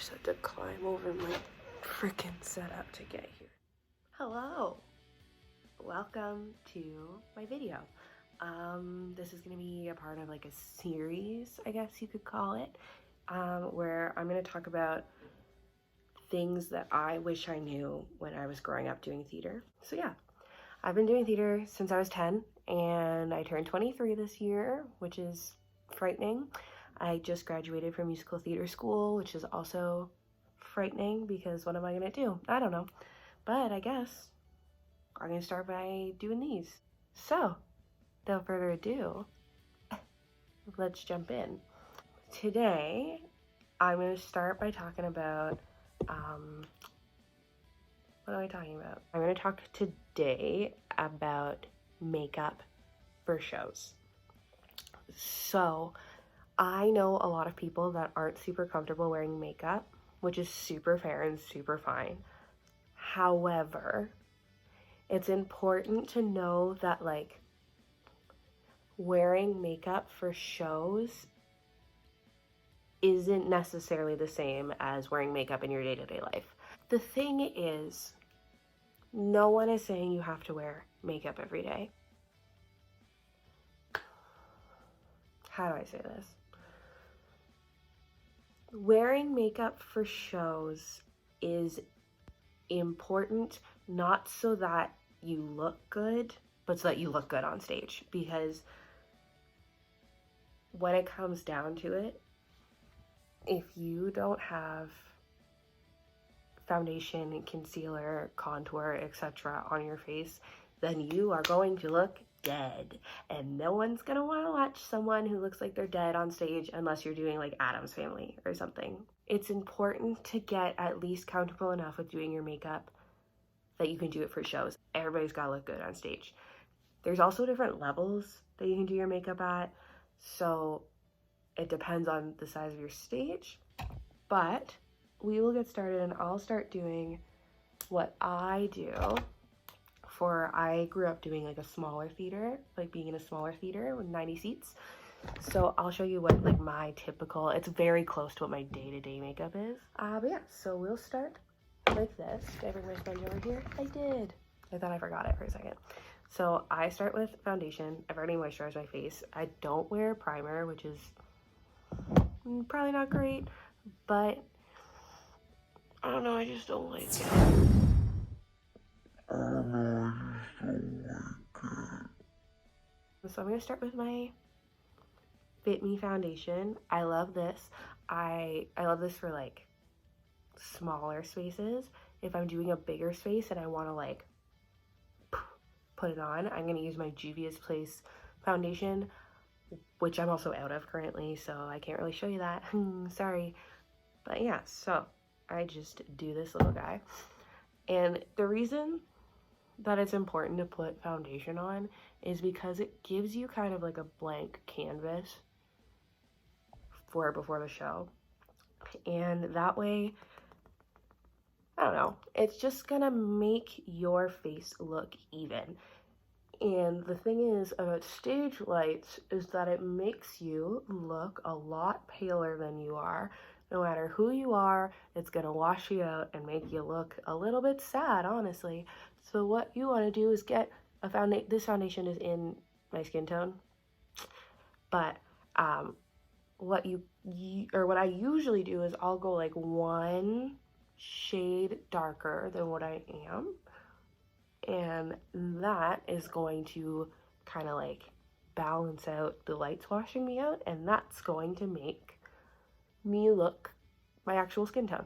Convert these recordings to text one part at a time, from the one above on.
just had to climb over my freaking setup to get here. Hello, welcome to my video. This is gonna be a part of like a series, I guess you could call it, where I'm gonna talk about things that I wish I knew when I was growing up doing theater. So yeah, I've been doing theater since I was 10, and I turned 23 this year, which is frightening. I just graduated from musical theater school, which is also frightening because what am I gonna do? I don't know. But I guess I'm gonna start by doing these. So, without further ado, let's jump in. Today, I'm gonna start by talking about, what am I talking about? I'm gonna talk today about makeup for shows. So, I know a lot of people that aren't super comfortable wearing makeup, which is super fair and super fine. However, it's important to know that like wearing makeup for shows isn't necessarily the same as wearing makeup in your day-to-day life. The thing is, no one is saying you have to wear makeup every day. How do I say this? Wearing makeup for shows is important, not so that you look good, but so that you look good on stage. Because when it comes down to it, if you don't have foundation, concealer, contour, etc. on your face, then you are going to look dead, and no one's gonna want to watch someone who looks like they're dead on stage unless you're doing like Addams Family or something. It's important to get at least comfortable enough with doing your makeup that you can do it for shows. Everybody's gotta look good on stage. There's also different levels that you can do your makeup at, so it depends on the size of your stage, but we will get started and I'll start doing what I do. I grew up doing like a smaller theater, like being in a smaller theater with 90 seats. So I'll show you what like my typical, it's very close to what my day-to-day makeup is. But yeah, so we'll start like this. Did I bring my sponge over here? I did. I thought I forgot it for a second. So I start with foundation. I've already moisturized my face. I don't wear primer, which is probably not great, but I don't know, I just don't like it. So I'm gonna start with my Fit Me foundation. I love this. I love this for like smaller spaces. If I'm doing a bigger space and I want to like put it on, I'm gonna use my Juvia's Place foundation, which I'm also out of currently, so I can't really show you that. Sorry. But yeah, so I just do this little guy. And the reason that it's important to put foundation on is because it gives you kind of like a blank canvas for before the show. And that way, I don't know, it's just gonna make your face look even. And the thing is about stage lights is that it makes you look a lot paler than you are. No matter who you are, it's gonna wash you out and make you look a little bit sad, honestly. So what you wanna do is get a foundation. This foundation is in my skin tone, but what I usually do is I'll go like one shade darker than what I am, and that is going to kind of like balance out the lights washing me out, and that's going to make me look my actual skin tone.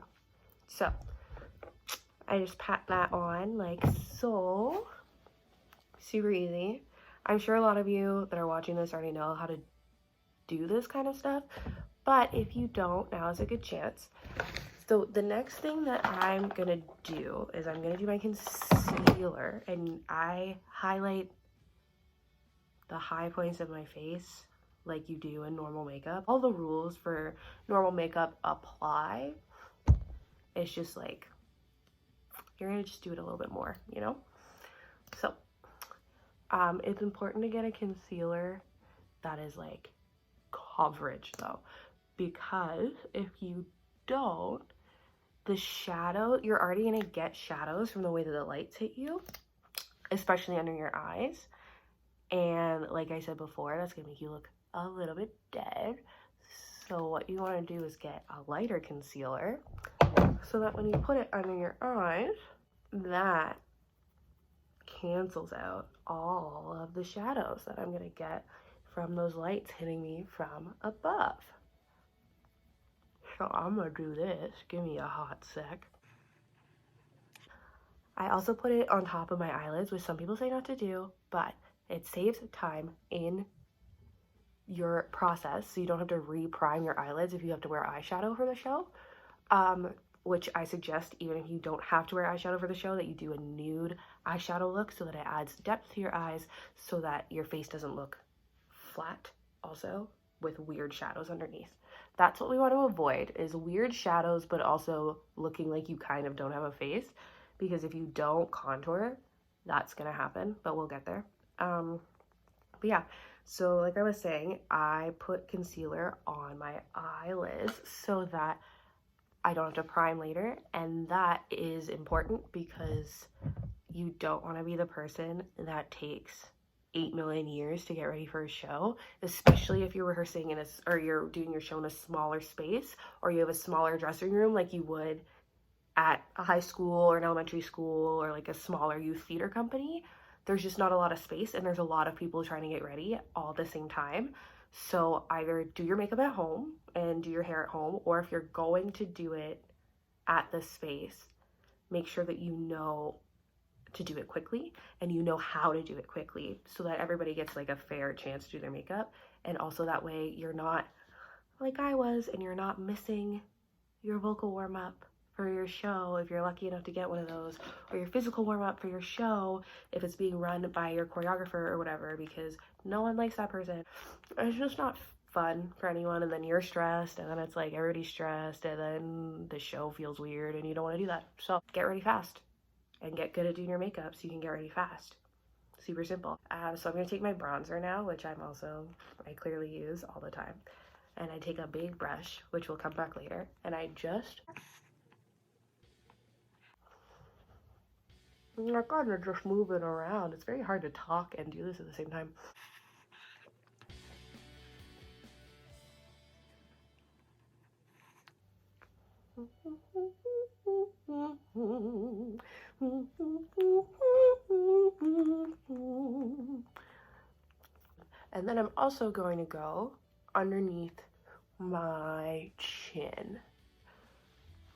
So I just pat that on like so. Super easy. I'm sure a lot of you that are watching this already know how to do this kind of stuff, but if you don't, now is a good chance. So the next thing that I'm gonna do is I'm gonna do my concealer, and I highlight the high points of my face like you do in normal makeup. All the rules for normal makeup apply. It's just like, you're gonna just do it a little bit more, you know? So, it's important to get a concealer that is like coverage though, because if you don't, The shadow, you're already gonna get shadows from the way that the lights hit you, especially under your eyes. And like I said before, that's gonna make you look a little bit dead. So what you wanna do is get a lighter concealer so that when you put it under your eyes, that cancels out all of the shadows that I'm gonna get from those lights hitting me from above. So I'm gonna do this. Give me a hot sec. I also put it on top of my eyelids, which some people say not to do, but it saves time in your process, so you don't have to re-prime your eyelids if you have to wear eyeshadow for the show. Which I suggest, even if you don't have to wear eyeshadow for the show, that you do a nude eyeshadow look so that it adds depth to your eyes so that your face doesn't look flat also with weird shadows underneath. That's what we want to avoid, is weird shadows but also looking like you kind of don't have a face, because if you don't contour, that's gonna happen, but we'll get there. But yeah, so like I was saying, I put concealer on my eyelids so that I don't have to prime later, and that is important because you don't want to be the person that takes 8 million years to get ready for a show, especially if you're rehearsing in a, or you're doing your show in a smaller space, or you have a smaller dressing room like you would at a high school or an elementary school or like a smaller youth theater company. There's just not a lot of space, and there's a lot of people trying to get ready all at the same time. So either do your makeup at home and do your hair at home, or if you're going to do it at the space, make sure that you know to do it quickly and you know how to do it quickly so that everybody gets like a fair chance to do their makeup. And also that way you're not like I was, and you're not missing your vocal warm-up for your show if you're lucky enough to get one of those, or your physical warm-up for your show if it's being run by your choreographer or whatever, because no one likes that person. It's just not fun for anyone, and then you're stressed, and then it's like everybody's stressed, and then the show feels weird, and you don't want to do that. So get ready fast and get good at doing your makeup so you can get ready fast. Super simple. So I'm gonna take my bronzer now, which I clearly use all the time, and I take a big brush, which will come back later, and I kind of just move it around. It's very hard to talk and do this at the same time. And then I'm also going to go underneath my chin.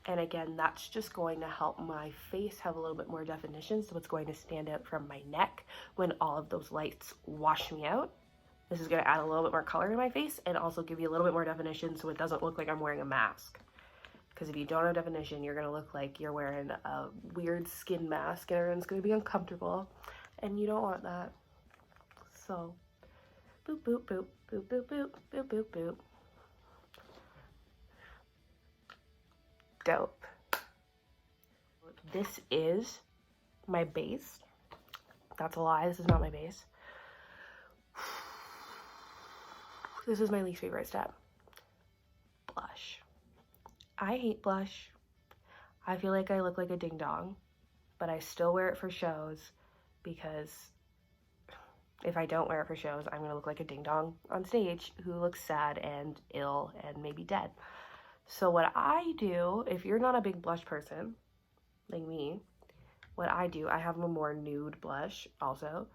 And again, that's just going to help my face have a little bit more definition, so it's going to stand out from my neck when all of those lights wash me out. This is going to add a little bit more color to my face and also give you a little bit more definition so it doesn't look like I'm wearing a mask. Because if you don't have definition, you're going to look like you're wearing a weird skin mask and everyone's going to be uncomfortable, and you don't want that. So, boop, boop, boop, boop, boop, boop, boop, boop, boop. Dope. This is my base. That's a lie. This is not my base. This is my least favorite step. Blush. I hate blush. I feel like I look like a ding dong, but I still wear it for shows because if I don't wear it for shows, I'm gonna look like a ding dong on stage who looks sad and ill and maybe dead. So what I do, if you're not a big blush person like me, what I do, I have a more nude blush also,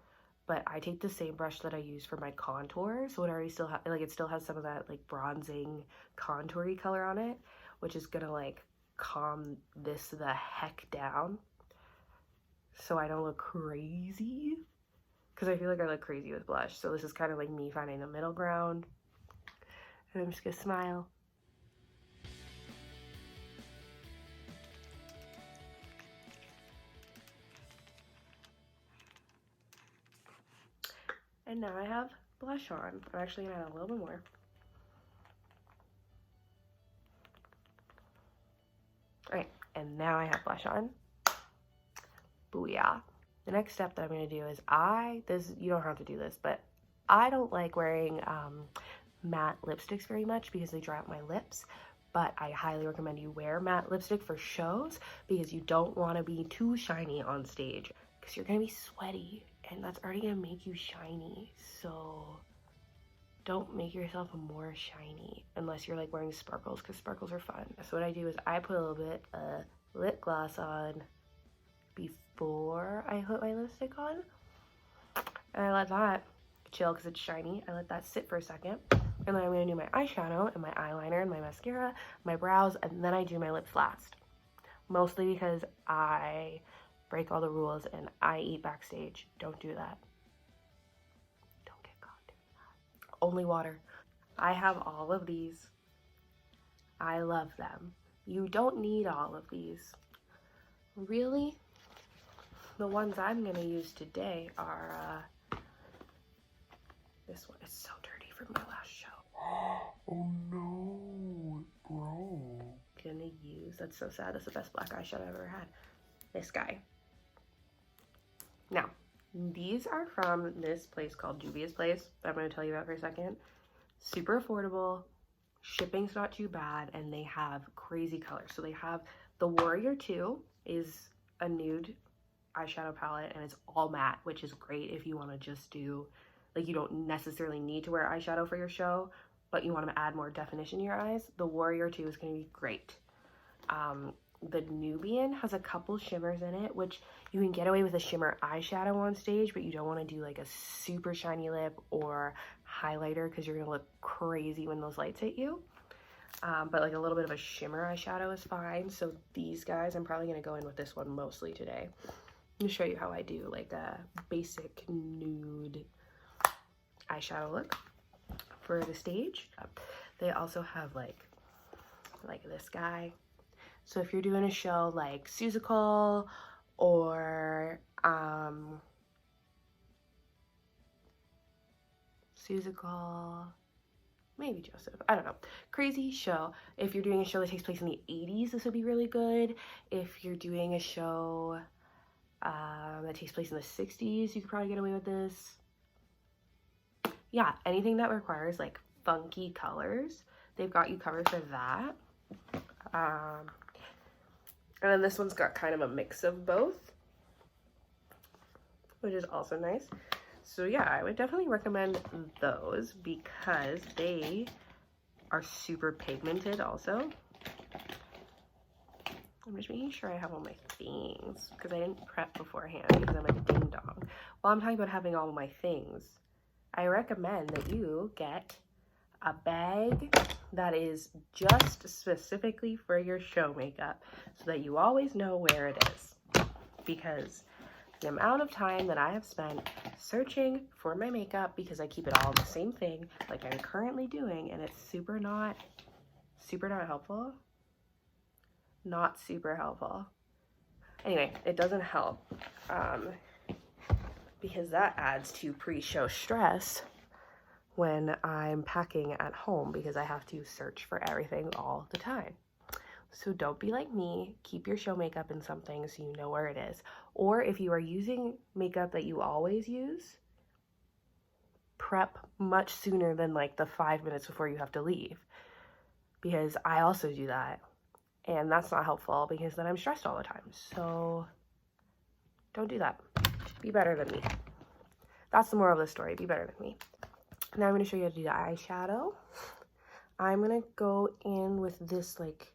but I take the same brush that I use for my contour, so it already still it still has some of that like bronzing contoury color on it, which is gonna like calm this the heck down so I don't look crazy, because I feel like I look crazy with blush. So this is kind of like me finding the middle ground, and I'm just gonna smile. And now I have blush on. I'm actually gonna add a little bit more. Alright, and now I have blush on. Booyah. The next step that I'm gonna do is you don't have to do this, but I don't like wearing matte lipsticks very much because they dry out my lips. but I highly recommend you wear matte lipstick for shows because you don't want to be too shiny on stage because you're going to be sweaty and that's already going to make you shiny. So don't make yourself more shiny unless you're like wearing sparkles, because sparkles are fun. So what I do is I put a little bit of lip gloss on before I put my lipstick on, and I let that chill because it's shiny. I let that sit for a second, and then I'm going to do my eyeshadow and my eyeliner and my mascara, my brows, and then I do my lips last. Mostly because I break all the rules and I eat backstage. Don't do that. Don't get caught doing that. Only water. I have all of these. I love them. You don't need all of these. Really? The ones I'm going to use today are, this one is so dirty from my last show. Oh no, it broke. Gonna use, that's so sad, that's the best black eyeshadow I've ever had. This guy. Now, these are from this place called Juvia's Place. I'm going to tell you about for a second. Super affordable, shipping's not too bad, and they have crazy colors. So they have the Warrior 2 is a nude eyeshadow palette, and it's all matte, which is great if you want to just do, like, you don't necessarily need to wear eyeshadow for your show, but you want to add more definition in your eyes. The Warrior 2 is going to be great. The Nubian has a couple shimmers in it, which you can get away with a shimmer eyeshadow on stage, but you don't want to do like a super shiny lip or highlighter because you're going to look crazy when those lights hit you. But like a little bit of a shimmer eyeshadow is fine. So these guys, I'm probably going to go in with this one mostly today. Let me show you how I do like a basic nude eyeshadow look for the stage. They also have like this guy. So if you're doing a show like Seussical or maybe Joseph, I don't know, crazy show. If you're doing a show that takes place in the 80s, this would be really good. If you're doing a show that takes place in the 60s, you could probably get away with this. Yeah, anything that requires like funky colors, they've got you covered for that. And then this one's got kind of a mix of both, which is also nice. So yeah, I would definitely recommend those because they are super pigmented also. I'm just making sure I have all my things because I didn't prep beforehand because I'm a ding dong. While I'm talking about having all my things, I recommend that you get a bag that is just specifically for your show makeup so that you always know where it is, because the amount of time that I have spent searching for my makeup, because I keep it all the same thing like I'm currently doing, and it's super not helpful. Not super helpful. Anyway, it doesn't help because that adds to pre-show stress when I'm packing at home because I have to search for everything all the time. So don't be like me. Keep your show makeup in something so you know where it is. Or if you are using makeup that you always use, prep much sooner than like the 5 minutes before you have to leave, because I also do that. And that's not helpful because then I'm stressed all the time. So don't do that. Be better than me. That's the moral of the story. Be better than me. Now I'm going to show you how to do the eyeshadow. I'm going to go in with this like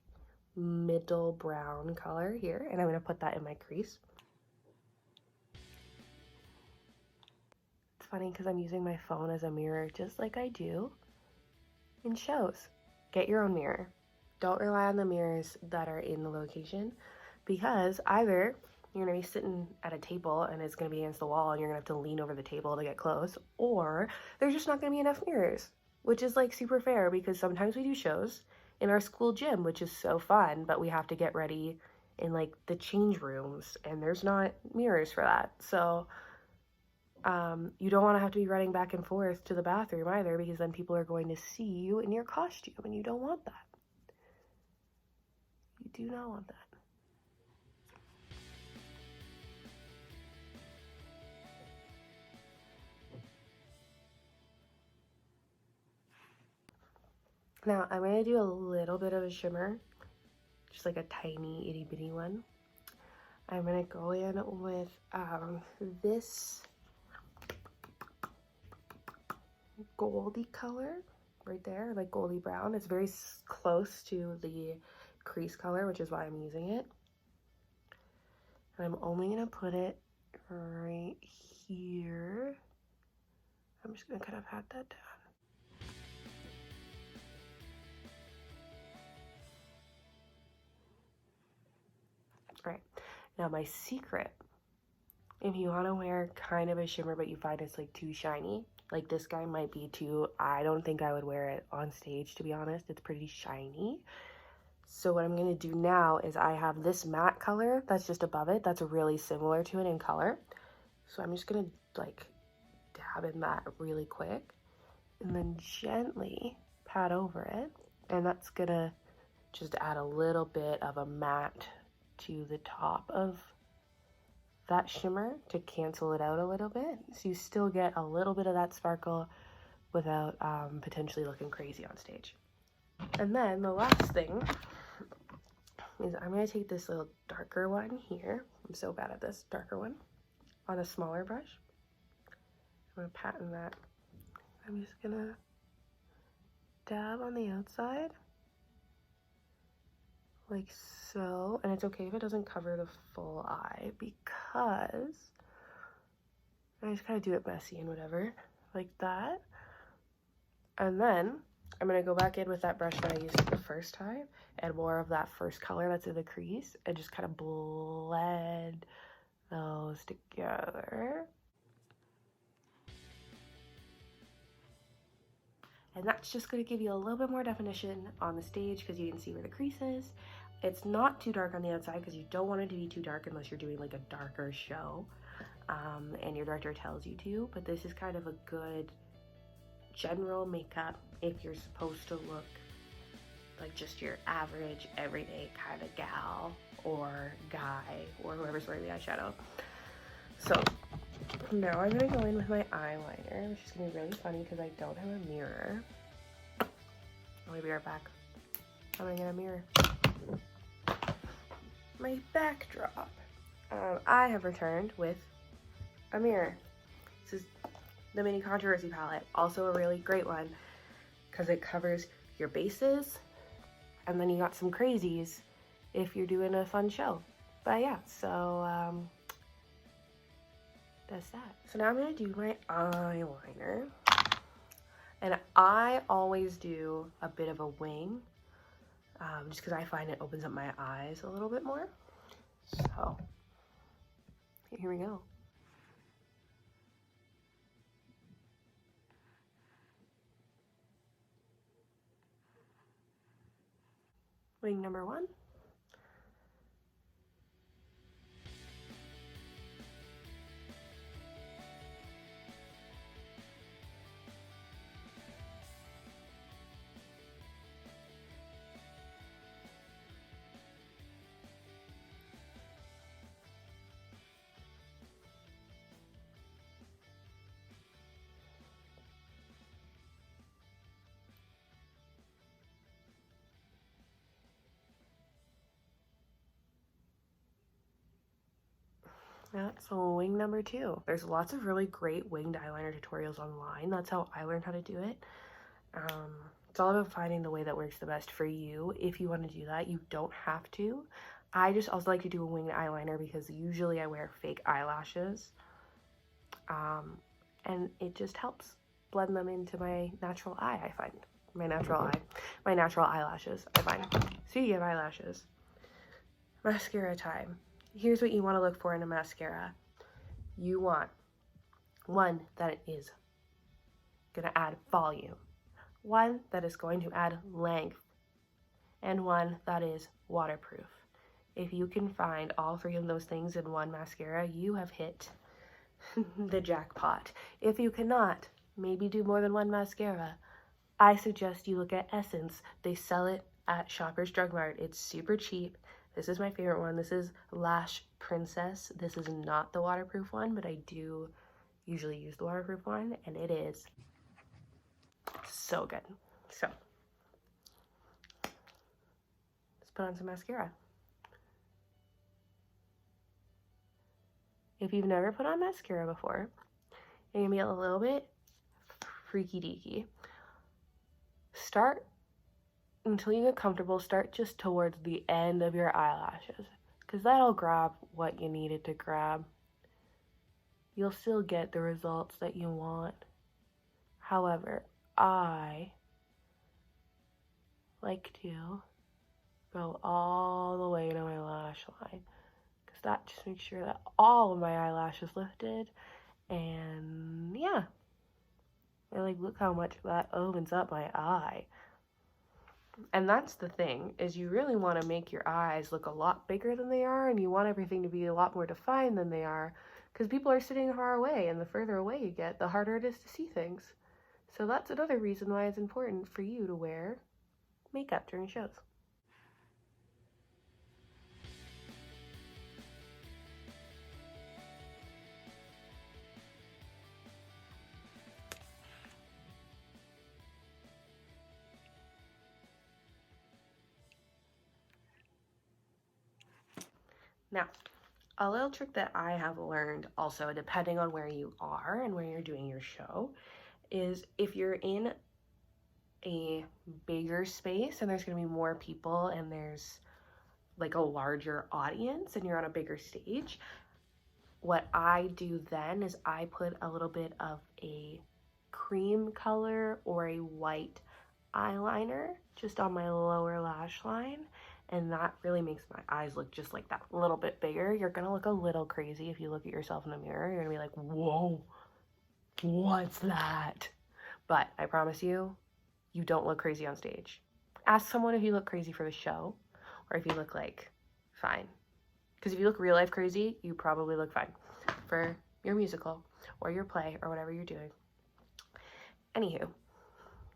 middle brown color here, and I'm going to put that in my crease. It's funny because I'm using my phone as a mirror just like I do in shows. Get your own mirror. Don't rely on the mirrors that are in the location, because either you're going to be sitting at a table and it's going to be against the wall and you're going to have to lean over the table to get close, or there's just not going to be enough mirrors, which is like super fair because sometimes we do shows in our school gym, which is so fun, but we have to get ready in like the change rooms and there's not mirrors for that. So you don't want to have to be running back and forth to the bathroom either, because then people are going to see you in your costume and you don't want that. You do not want that. Now I'm going to do a little bit of a shimmer, just like a tiny itty bitty one. I'm going to go in with this goldy color right there, like goldy brown. It's very close to the crease color, which is why I'm using it. And I'm only going to put it right here. I'm just going to kind of pat that down. All right, now my secret, if you want to wear kind of a shimmer but you find it's like too shiny, like this guy might be too, I don't think I would wear it on stage, to be honest. It's pretty shiny. So what I'm going to do now is I have this matte color that's just above it that's really similar to it in color. So I'm just going to like dab in that really quick and then gently pat over it. And that's going to just add a little bit of a matte to the top of that shimmer to cancel it out a little bit. So you still get a little bit of that sparkle without potentially looking crazy on stage. And then the last thing is I'm going to take this little darker one here. I'm so bad at this, darker one, on a smaller brush. I'm going to pat in that. I'm just going to dab on the outside, like so. And it's okay if it doesn't cover the full eye because I just kind of do it messy and whatever, like that. And then I'm going to go back in with that brush that I used the first time and more of that first color that's in the crease and just kind of blend those together. And that's just going to give you a little bit more definition on the stage because you can see where the crease is. It's not too dark on the outside because you don't want it to be too dark unless you're doing like a darker show and your director tells you to. But this is kind of a good general makeup if you're supposed to look like just your average everyday kind of gal or guy or whoever's wearing the eyeshadow. So now I'm going to go in with my eyeliner, which is going to be really funny because I don't have a mirror. I'll be right back. I'm going to get a mirror. My backdrop. I have returned with a mirror. This is the Mini Controversy palette. Also a really great one because it covers your bases and then you got some crazies if you're doing a fun show. But yeah, so that's that. So now I'm going to do my eyeliner. And I always do a bit of a wing just because I find it opens up my eyes a little bit more. So here we go. Wing number one. Yeah, so wing number two. There's lots of really great winged eyeliner tutorials online. That's how I learned how to do it. It's all about finding the way that works the best for you. If you want to do that, you don't have to. I just also like to do a winged eyeliner because usually I wear fake eyelashes. And it just helps blend them into my natural eye, I find. My natural eyelashes, I find. Speaking of eyelashes, mascara time. Here's what you want to look for in a mascara. You want one that is going to add volume, one that is going to add length, and one that is waterproof. If you can find all three of those things in one mascara, you have hit the jackpot. If you cannot, maybe do more than one mascara. I suggest you look at Essence. They sell it at Shoppers Drug Mart. It's super cheap. This is my favorite one. This is Lash Princess. This is not the waterproof one, but I do usually use the waterproof one, and it is so good. So put on some mascara. If you've never put on mascara before, it can be a little bit freaky deaky. Start until you get comfortable, start just towards the end of your eyelashes, because that'll grab what you needed to grab. You'll still get the results that you want. However, I like to go all the way to my lash line, because that just makes sure that all of my eyelashes lifted. And yeah, I like, look how much that opens up my eye. And that's the thing, is you really want to make your eyes look a lot bigger than they are, and you want everything to be a lot more defined than they are, because people are sitting far away, and the further away you get, the harder it is to see things. So that's another reason why it's important for you to wear makeup during shows. Now, a little trick that I have learned also, depending on where you are and where you're doing your show, is if you're in a bigger space and there's going to be more people and there's like a larger audience and you're on a bigger stage, what I do then is I put a little bit of a cream color or a white eyeliner just on my lower lash line, and that really makes my eyes look just like that, a little bit bigger. You're gonna look a little crazy if you look at yourself in the mirror. You're gonna be like, whoa, what's that? But I promise you, you don't look crazy on stage. Ask someone if you look crazy for the show or if you look like fine. Because if you look real life crazy, you probably look fine for your musical or your play or whatever you're doing. Anywho,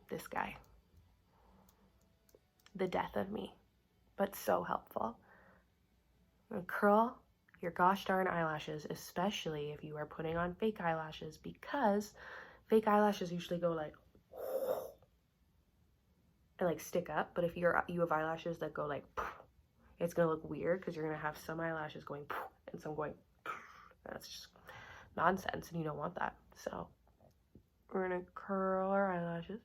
this guy, the death of me, but so helpful. Curl your gosh darn eyelashes, especially if you are putting on fake eyelashes, because fake eyelashes usually go like and like stick up. But if you have eyelashes that go like, it's gonna look weird because you're gonna have some eyelashes going and some going. That's just nonsense, and you don't want that. So we're gonna curl our eyelashes.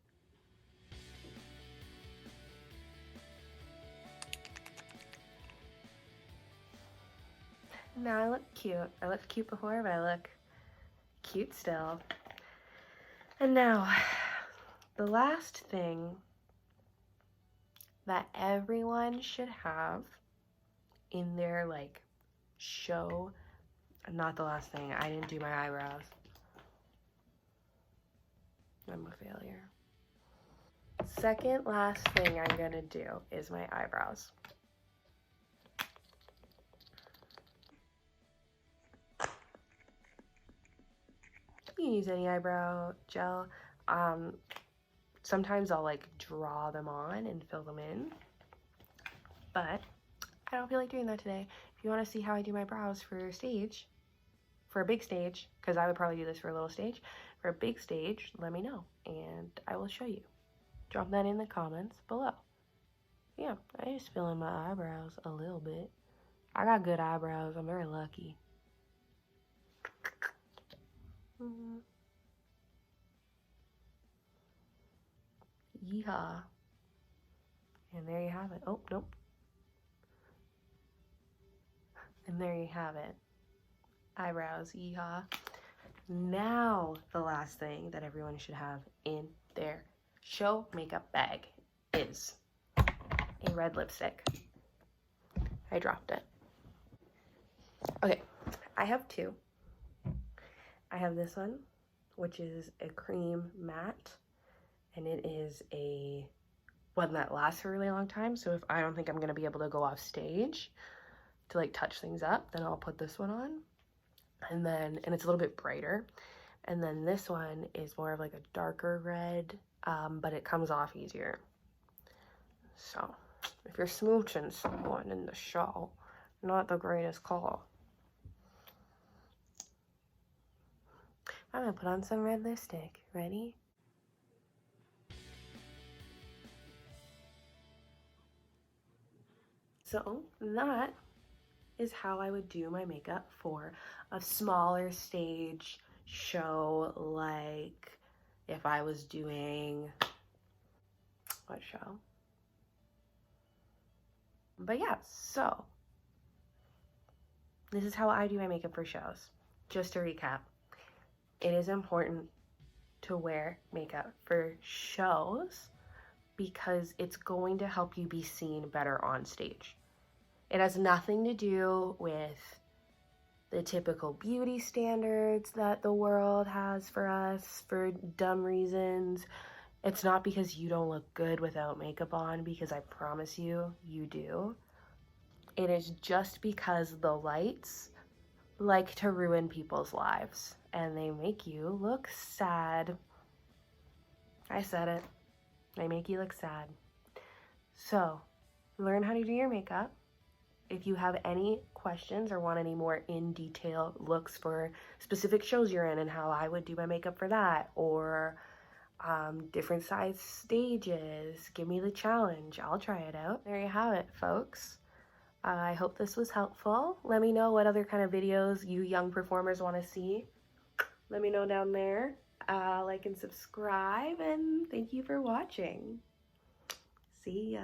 Now I look cute. I looked cute before, but I look cute still. And now, the last thing that everyone should have in their like show, not the last thing, I didn't do my eyebrows. I'm a failure. Second last thing I'm gonna do is my eyebrows. You can use any eyebrow gel. Sometimes I'll like draw them on and fill them in, but I don't feel like doing that today. If you want to see how I do my brows for stage, for a big stage, because I would probably do this for a little stage, for a big stage, let me know and I will show you. Drop that in the comments below. Yeah, I just fill in my eyebrows a little bit. I got good eyebrows. I'm very lucky. Yeehaw. And there you have it. Oh, nope. And there you have it. Eyebrows, yeehaw. Now, the last thing that everyone should have in their show makeup bag is a red lipstick. I dropped it. Okay, I have two. I have this one, which is a cream matte, and it is a one that lasts for a really long time. So if I don't think I'm gonna be able to go off stage to like touch things up, then I'll put this one on. And it's a little bit brighter. And then this one is more of like a darker red, but it comes off easier. So if you're smooching someone in the show, not the greatest call. I'm gonna put on some red lipstick. Ready? So that is how I would do my makeup for a smaller stage show, like if I was doing, what show? But yeah, so this is how I do my makeup for shows. Just to recap, it is important to wear makeup for shows because it's going to help you be seen better on stage. It has nothing to do with the typical beauty standards that the world has for us for dumb reasons. It's not because you don't look good without makeup on, because I promise you, you do. It is just because the lights like to ruin people's lives and they make you look sad. I said it. They make you look sad. So, learn how to do your makeup. If you have any questions or want any more in detail looks for specific shows you're in and how I would do my makeup for that, or different size stages, give me the challenge. I'll try it out. There you have it, folks. I hope this was helpful. Let me know what other kind of videos you young performers want to see. Let me know down there. Like and subscribe, and thank you for watching. See ya.